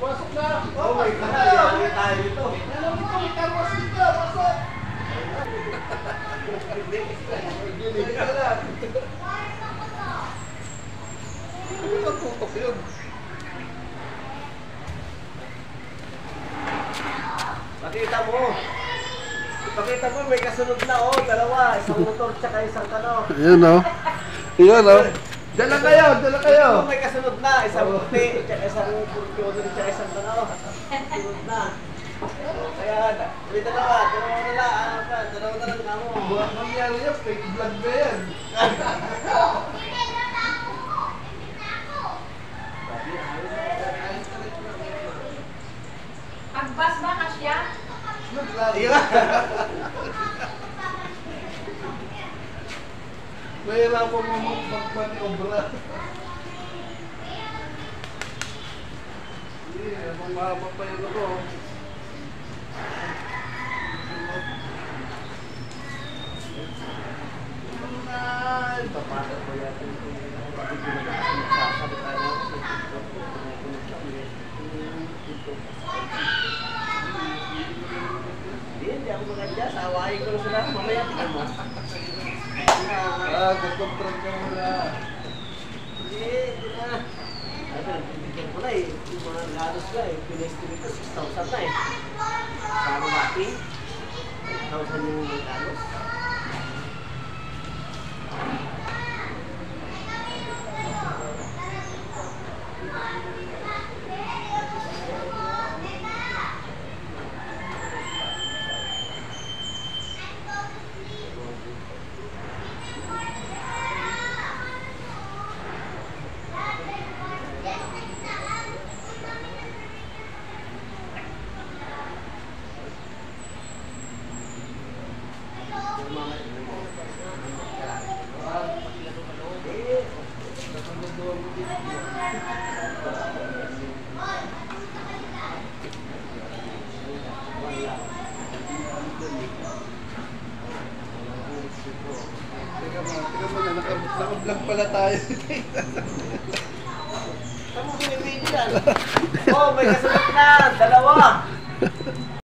Pasok na! Oh my God! Hindi tayo dito. Alam mo ito, may karwas dito. Pasok! Gilig ka lang. Ano ang tutok yun? Pakita mo. Pakita mo, may kasunod na oh. Dalawa. Isang motor tsaka isang kano. Ayan o. Ayan o. Dala kayo, dala kayo. May kasunod na, isang puti, isang purpyoso, isang tanaw. Sunod na. Kaya, may dalawa na lang, dalawa na lang kamo. Buwang mangyari yan, fake vlog ba yan? Agbas ba kasya? Mahirapan mo magmaniobra. Ang mahaba pa yun ako. Papasok ko yata yung sasabi tayo. Hindi ako maganda. Sawahin ko na sila. Mamaya tingnan mo. Gagkontrol ka muna. Hindi na. Ay, pinagpipigyan ko na eh. Yung mga galos na eh. Pinestimate ko 6,000 na eh. Sama bati. 8,000 yung galos. Teka mo na, naka-vlog pala tayo. Saan mo binibigyan? Oh, may kasunod na! Dalawa!